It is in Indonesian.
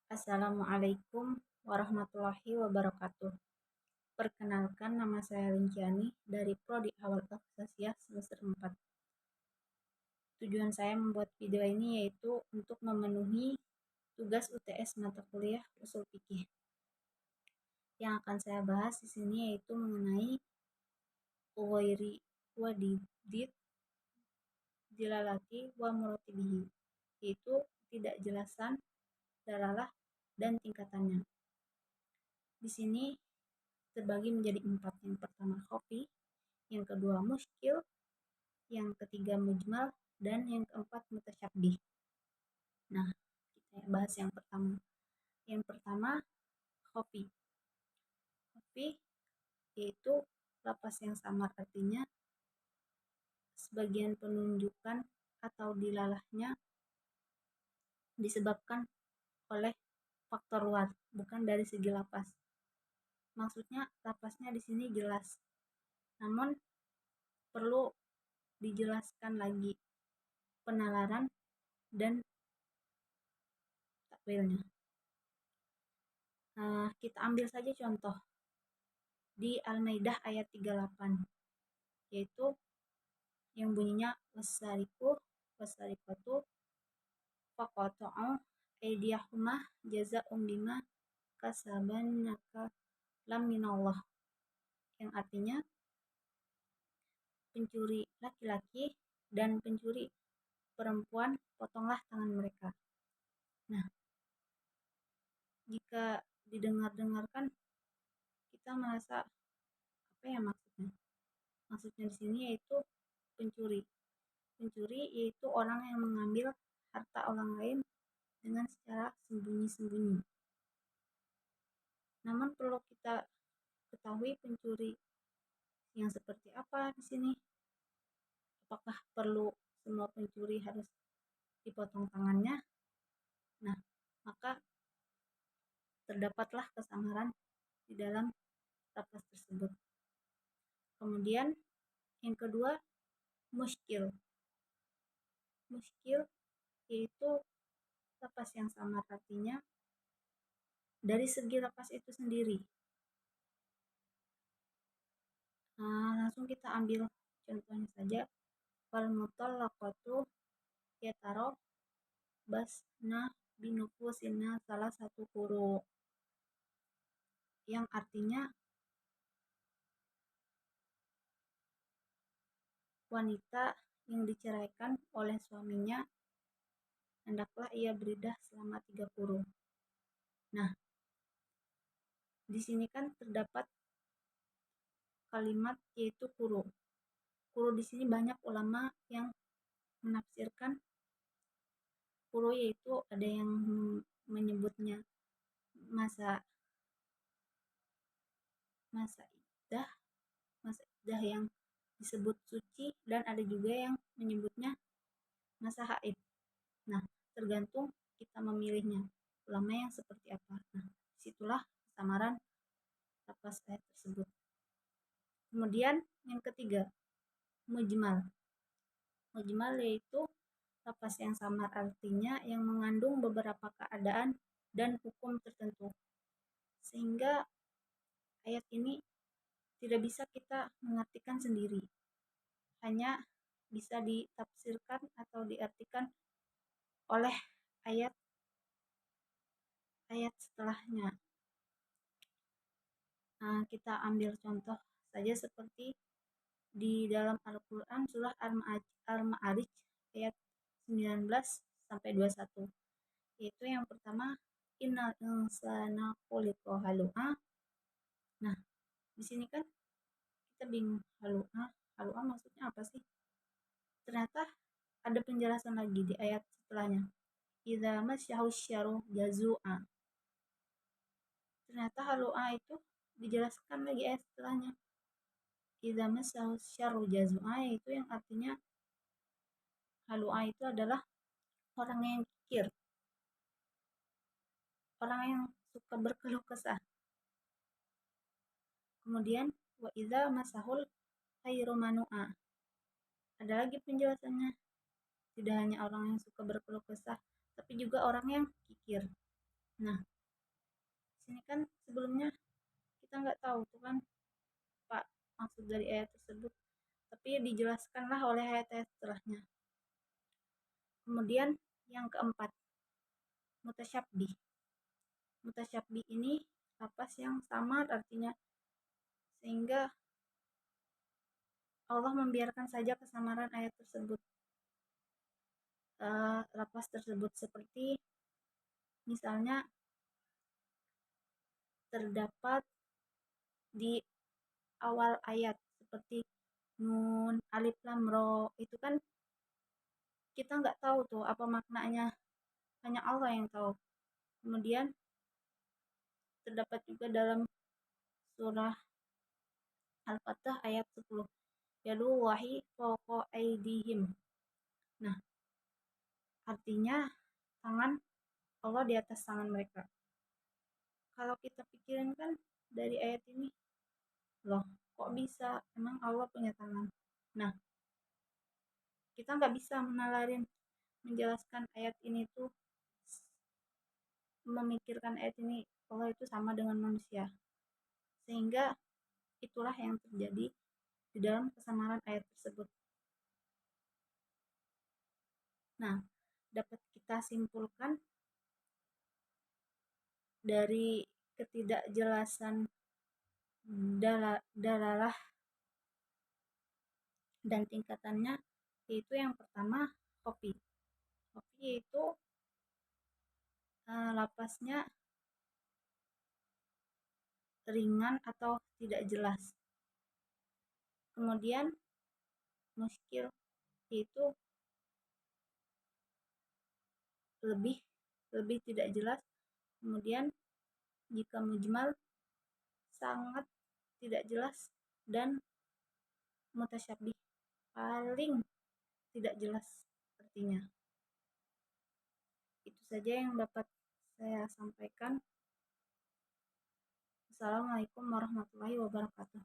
Assalamualaikum warahmatullahi wabarakatuh. Perkenalkan, nama saya Linciani dari Prodi Awal Al-Sasiah semester 4. Tujuan saya membuat video ini yaitu untuk memenuhi tugas UTS mata kuliah Ushul Fikih. Yang akan saya bahas di sini yaitu mengenai ghairi wadidid dilalati wa muratibihi, yaitu tidak jelasan, dalalah, dan tingkatannya. Di sini terbagi menjadi 4. Yang pertama khofi, yang kedua muskil, yang ketiga mujmal, dan yang keempat mutasyabbih. Nah, kita bahas yang pertama. Yang pertama khofi. Khofi yaitu lafaz yang samar, artinya sebagian penunjukan atau dilalahnya disebabkan oleh faktor luar, bukan dari segi lafaz. Maksudnya lafaznya di sini jelas, namun perlu dijelaskan lagi penalaran dan takwilnya. Kita ambil saja contoh di Al-Maidah ayat 38, yaitu yang bunyinya wasariqatu faqata'u aydiyahuma jazaa'um bima kasaban nakalam minallah, yang artinya pencuri laki-laki dan pencuri perempuan potonglah tangan mereka. Nah, jika didengar-dengarkan kita merasa apa ya maksudnya? Maksudnya di sini yaitu pencuri. Pencuri yaitu orang yang mengambil harta orang lain dengan secara sembunyi-sembunyi. Namun perlu kita ketahui pencuri yang seperti apa di sini. Apakah perlu semua pencuri harus dipotong tangannya? Nah, maka terdapatlah kesamaran di dalam lafaz tersebut. Kemudian yang kedua muskil. Muskil yaitu lafaz yang samar, artinya dari segi lafaz itu sendiri. Langsung kita ambil contohnya saja. Wal mutallaqatu yataro basna binufusina salah satu huru, yang artinya wanita yang diceraikan oleh suaminya hendaklah ia beridah selama 3 quru. Nah, di sini kan terdapat kalimat yaitu quru. Quru di sini banyak ulama yang menafsirkan quru yaitu ada yang menyebutnya masa iddah yang disebut suci, dan ada juga yang menyebutnya masa haid. Nah, tergantung kita memilihnya, ulama yang seperti apa. Nah, disitulah kesamaran lafaz ayat tersebut. Kemudian yang ketiga mujmal. Mujmal yaitu lafaz yang samar, artinya yang mengandung beberapa keadaan dan hukum tertentu, sehingga ayat ini tidak bisa kita mengartikan sendiri, hanya bisa ditafsirkan atau diartikan oleh ayat setelahnya. Kita ambil contoh saja seperti di dalam Al-Quran surah Al-Ma'arij ayat 19 sampai 21, yaitu yang pertama innal insana khuliqa halu'a. Nah, di sini kan kita bingung, halu'a maksudnya apa sih? Ternyata ada penjelasan lagi di ayat setelahnya. Idza masyahu syarru jazu'a. Ternyata halu'a itu dijelaskan lagi ayat setelahnya. Idza masyahu syarru jazu'a, yaitu yang artinya halu'a itu adalah orang yang kikir, orang yang suka berkeluh kesah. Kemudian wa idza masahul khairu manu'a. Ada lagi penjelasannya. Tidak hanya orang yang suka berkeluh kesah, tapi juga orang yang kikir. Nah, nggak tahu tuh kan Pak maksud dari ayat tersebut, tapi dijelaskanlah oleh ayat-ayat setelahnya. Kemudian yang keempat, mutasyabih. Mutasyabih ini lapas yang samar artinya, sehingga Allah membiarkan saja kesamaran ayat tersebut, lapas tersebut, seperti misalnya terdapat di awal ayat seperti nun, alif, lam, ro, itu kan kita nggak tahu tuh apa maknanya, hanya Allah yang tahu. Kemudian terdapat juga dalam surah Al-Fatah ayat 10, yadullahi fawqa aydihim. Nah, artinya tangan Allah di atas tangan mereka. Kalau kita pikirin kan dari ayat ini, loh kok bisa, emang Allah punya tangan? Nah, kita nggak bisa menjelaskan ayat ini tuh, memikirkan ayat ini Allah itu sama dengan manusia, sehingga itulah yang terjadi di dalam kesamaran ayat tersebut. Nah, dapat kita simpulkan dari ketidakjelasan dalalah dan tingkatannya, yaitu yang pertama kopi. Kopi yaitu lapasnya ringan atau tidak jelas. Kemudian muskil yaitu lebih tidak jelas. Kemudian jika mujmal sangat tidak jelas, dan mutasyabih paling tidak jelas artinya. Itu saja yang dapat saya sampaikan. Assalamualaikum warahmatullahi wabarakatuh.